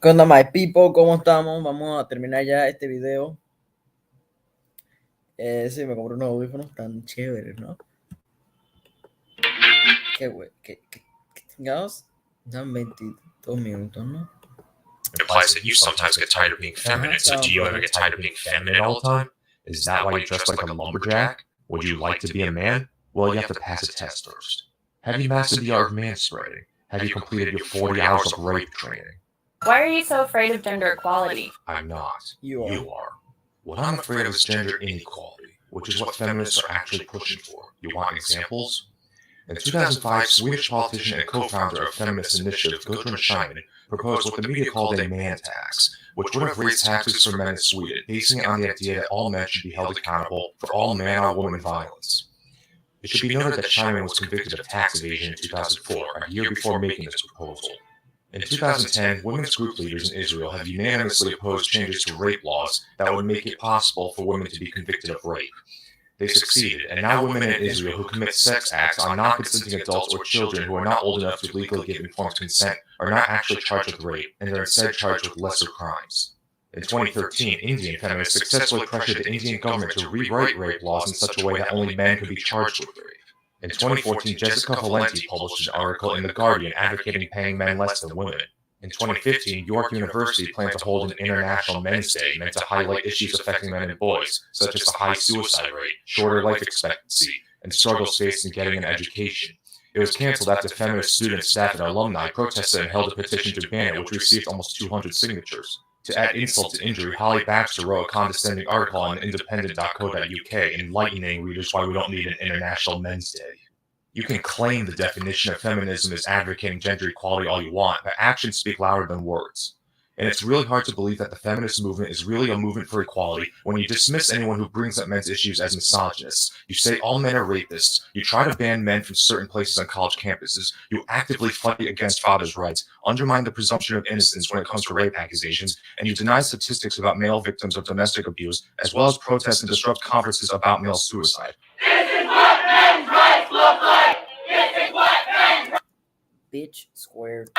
¿Qué onda, my people? ¿Cómo estamos? Vamos a terminar ya este video. Sí, me compré unos audífonos tan chéveres, ¿no? Qué güey, qué chingados. Dan 22 minutos, ¿no? Implies that you sometimes get tired of being feminine. So do you ever get tired of being feminine all the time? Is that why you dress like a lumberjack? Would you like to be a man? Well, you have to pass a test first. Have you mastered the art of manspreading? Have you completed your 40 hours of rape training? Why are you so afraid of gender equality? I'm not. You are. What I'm afraid of is gender inequality, which is what feminists are actually pushing for. You want examples? In 2005, Swedish politician and co-founder of feminist initiative Gudrun Schyman proposed what the media called a man tax, which would have raised taxes for men in Sweden, basing it on the idea that all men should be held accountable for all man-on-woman violence. It should be noted that Schyman was convicted of tax evasion in 2004, a year before making this proposal. In 2010, women's group leaders in Israel have unanimously opposed changes to rape laws that would make it possible for women to be convicted of rape. They succeeded, and now women in Israel who commit sex acts on non-consenting adults or children who are not old enough to legally give informed consent are not actually charged with rape, and are instead charged with lesser crimes. In 2013, Indian feminists successfully pressured the Indian government to rewrite rape laws in such a way that only men could be charged with rape. In 2014, Jessica Valenti published an article in The Guardian advocating paying men less than women. In 2015, York University planned to hold an International Men's Day meant to highlight issues affecting men and boys, such as the high suicide rate, shorter life expectancy, and struggles faced in getting an education. It was canceled after feminist students, staff, and alumni protested and held a petition to ban it, which received almost 200 signatures. To add insult to injury, Holly Baxter wrote a condescending article on independent.co.uk enlightening readers why we don't need an International Men's Day. You can claim the definition of feminism as advocating gender equality all you want, but actions speak louder than words. And it's really hard to believe that the feminist movement is really a movement for equality when you dismiss anyone who brings up men's issues as misogynists. You say all men are rapists, you try to ban men from certain places on college campuses, you actively fight against fathers' rights, undermine the presumption of innocence when it comes to rape accusations, and you deny statistics about male victims of domestic abuse, as well as protest and disrupt conferences about male suicide. Bitch squared.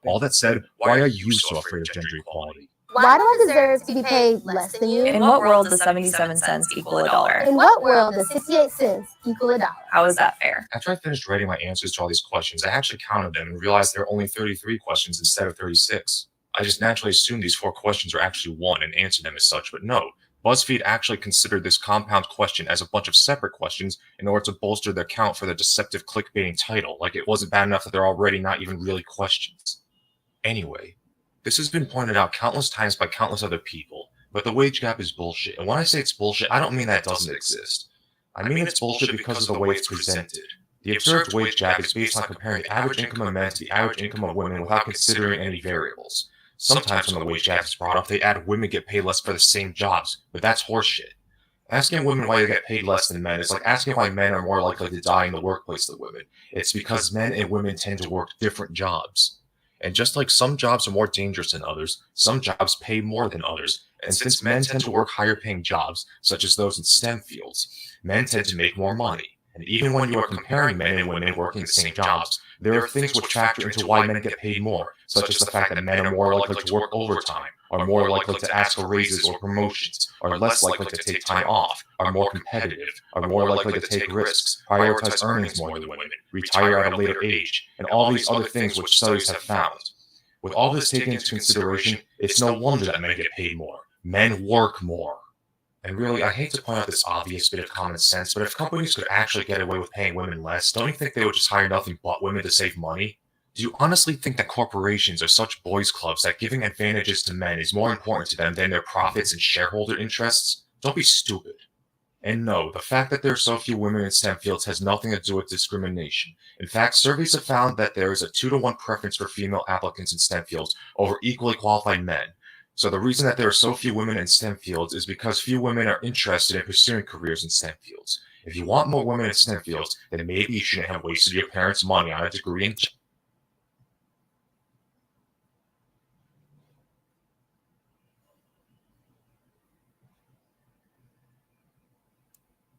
All that said, why are you so afraid of gender equality? Why do I deserve to be paid less than you? In what world does 77 cents equal a dollar? In what world does 68 cents equal a dollar? How is that fair? After I finished writing my answers to all these questions, I actually counted them and realized there are only 33 questions instead of 36. I just naturally assumed these 4 questions are actually one and answered them as such, but no. BuzzFeed actually considered this compound question as a bunch of separate questions in order to bolster their count for the deceptive clickbaiting title, like it wasn't bad enough that they're already not even really questions. Anyway, this has been pointed out countless times by countless other people, but the wage gap is bullshit, and when I say it's bullshit, I don't mean that it doesn't exist. I mean it's bullshit because of the way it's presented. The observed wage gap is based on comparing the average income of men to the average income of women without considering any variables. Sometimes when the wage gap is brought up, they add women get paid less for the same jobs, but that's horseshit. Asking women why they get paid less than men is like asking why men are more likely to die in the workplace than women. It's because men and women tend to work different jobs. And just like some jobs are more dangerous than others, some jobs pay more than others. And since men tend to work higher paying jobs, such as those in STEM fields, men tend to make more money. And even when you are comparing men and women working the same jobs, there are things which factor into why men get paid more, such as the fact that men are more likely to work overtime, are more likely to ask for raises or promotions, are less likely to take time off, are more competitive, are more likely to take risks, prioritize earnings more than women, retire at a later age, and all these other things which studies have found. With all this taken into consideration, it's no wonder that men get paid more. Men work more. And really, I hate to point out this obvious bit of common sense, but if companies could actually get away with paying women less, don't you think they would just hire nothing but women to save money? Do you honestly think that corporations are such boys' clubs that giving advantages to men is more important to them than their profits and shareholder interests? Don't be stupid. And no, the fact that there are so few women in STEM fields has nothing to do with discrimination. In fact, surveys have found that there is a 2-to-1 preference for female applicants in STEM fields over equally qualified men. So the reason that there are so few women in STEM fields is because few women are interested in pursuing careers in STEM fields. If you want more women in STEM fields, then maybe you shouldn't have wasted your parents' money on a degree in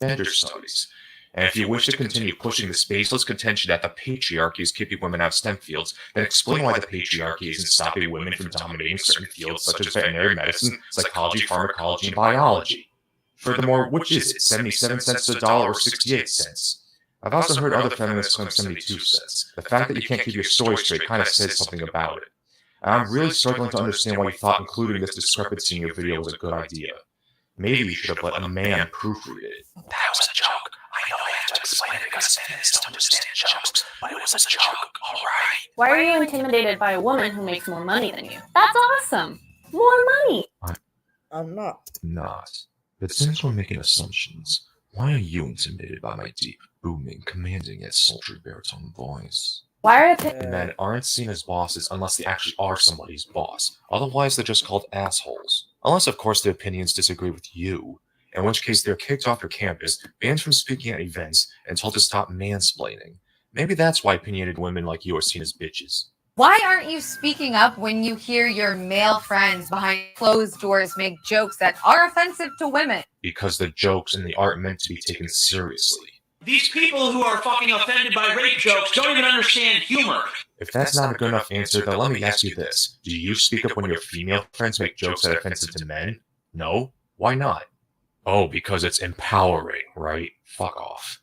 gender studies. And if you wish to continue pushing the baseless contention that the patriarchy is keeping women out of STEM fields, then explain why the patriarchy isn't stopping women from dominating certain fields such as veterinary medicine, psychology, pharmacology, and biology. Furthermore, which is it, 77 cents to the dollar or 68 cents? I've also heard other feminists claim 72 cents. The fact that you can't keep your story straight kind of says something about it. And I'm really struggling to understand why you thought including this discrepancy in your video was a good idea. Maybe you should have let a man proofread it. That was a joke. I know I have to explain it because feminists don't understand jokes, but it was a joke, alright? Why are you intimidated by a woman who makes more money than you? That's awesome! More money! I'm not. But since we're making assumptions, why are you intimidated by my deep, booming, commanding yet sultry baritone voice? Why are Men aren't seen as bosses unless they actually are somebody's boss. Otherwise, they're just called assholes. Unless, of course, their opinions disagree with you, in which case they're kicked off your campus, banned from speaking at events, and told to stop mansplaining. Maybe that's why opinionated women like you are seen as bitches. Why aren't you speaking up when you hear your male friends behind closed doors make jokes that are offensive to women? Because the jokes and the art meant to be taken seriously. These people who are fucking offended by rape jokes don't even understand humor. If that's not a good enough answer, then let me ask you this. Do you speak up when your female friends make jokes that are offensive to men? No? Why not? Oh, because it's empowering, right? Fuck off.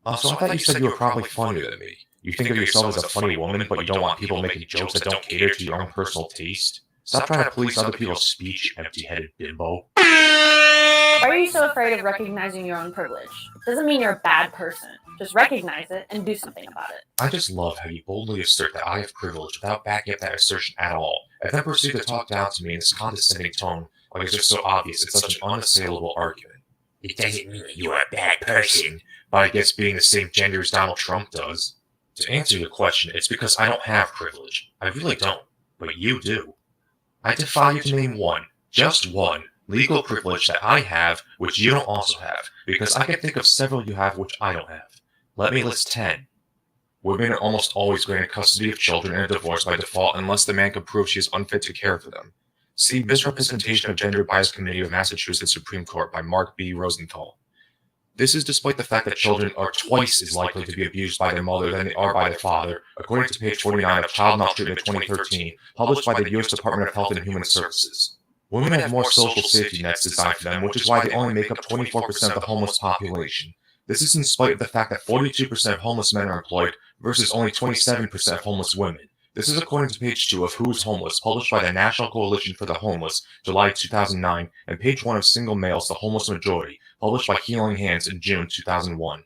Also, I thought you said you were probably funnier than me. You think of yourself as a funny woman, but you don't want people making jokes that don't cater to your own personal taste? Stop trying to police other people's speech, empty-headed bimbo. Why are you so afraid of recognizing your own privilege? It doesn't mean you're a bad person. Just recognize it and do something about it. I just love how you boldly assert that I have privilege without backing up that assertion at all, and then proceed to talk down to me in this condescending tone, like it's just so obvious it's such an unassailable argument. It doesn't mean that you are a bad person, but I guess being the same gender as Donald Trump does. To answer your question, it's because I don't have privilege. I really don't, but you do. I defy you to name one, just one, legal privilege that I have which you don't also have, because I can think of several you have which I don't have. Let me list 10. Women are almost always granted custody of children in a divorce by default unless the man can prove she is unfit to care for them. See Misrepresentation of Gender Bias Committee of Massachusetts Supreme Court by Mark B. Rosenthal. This is despite the fact that children are twice as likely to be abused by their mother than they are by their father, according to page 49 of Child Maltreatment 2013, published by the U.S. Department of Health and Human Services. Women have more social safety nets designed for them, which is why they only make up 24% of the homeless population. This is in spite of the fact that 42% of homeless men are employed versus only 27% of homeless women. This is according to page 2 of Who's Homeless, published by the National Coalition for the Homeless, July 2009, and page 1 of Single Males, the Homeless Majority, published by Healing Hands in June 2001.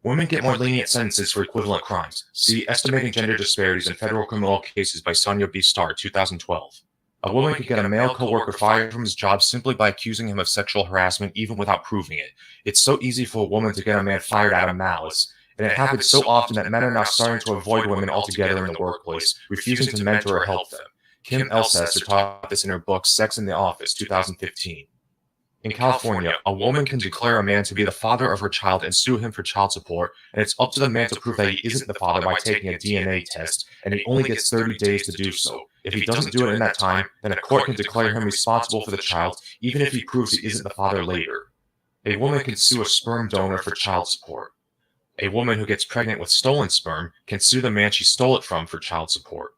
Women get more lenient sentences for equivalent crimes. See Estimating Gender Disparities in Federal Criminal Cases by Sonia B. Starr, 2012. A woman could get a male coworker fired from his job simply by accusing him of sexual harassment even without proving it. It's so easy for a woman to get a man fired out of malice, and it happens so often that men are now starting to avoid women altogether in the workplace, refusing to mentor or help them. Kim Elsesser taught this in her book Sex in the Office, 2015. In California, a woman can declare a man to be the father of her child and sue him for child support, and it's up to the man to prove that he isn't the father by taking a DNA test, and he only gets 30 days to do so. If he doesn't do it in that time, then a court can declare him responsible for the child, even if he proves he isn't the father later. A woman can sue a sperm donor for child support. A woman who gets pregnant with stolen sperm can sue the man she stole it from for child support.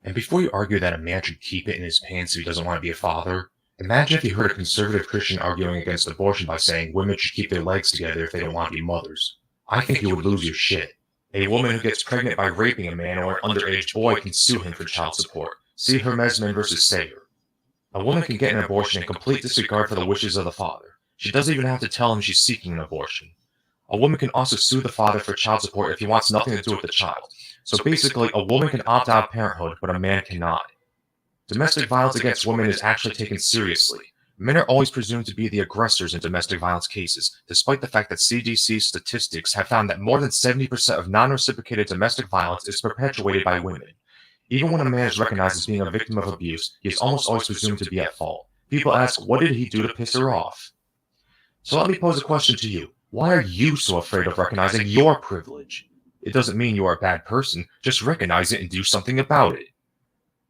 And before you argue that a man should keep it in his pants if he doesn't want to be a father, imagine if you heard a conservative Christian arguing against abortion by saying women should keep their legs together if they don't want to be mothers. I think you would lose your shit. A woman who gets pregnant by raping a man or an underage boy can sue him for child support. See Hermesman versus Sager. A woman can get an abortion in complete disregard for the wishes of the father. She doesn't even have to tell him she's seeking an abortion. A woman can also sue the father for child support if he wants nothing to do with the child. So basically, a woman can opt out of parenthood, but a man cannot. Domestic violence against women is actually taken seriously. Men are always presumed to be the aggressors in domestic violence cases, despite the fact that CDC statistics have found that more than 70% of non-reciprocated domestic violence is perpetuated by women. Even when a man is recognized as being a victim of abuse, he is almost always presumed to be at fault. People ask, what did he do to piss her off? So let me pose a question to you. Why are you so afraid of recognizing your privilege? It doesn't mean you are a bad person, just recognize it and do something about it.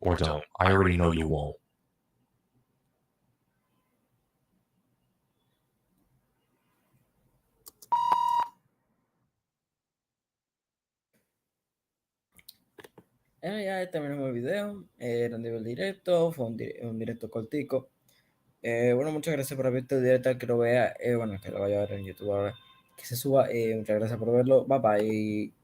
Or don't. I already know you won't. Ya terminamos el video. Era un nivel directo, fue un directo cortico. Bueno, muchas gracias por haber visto el directo, al que lo vea, bueno, que lo vaya a ver en YouTube ahora, que se suba. Muchas gracias por verlo. Bye bye.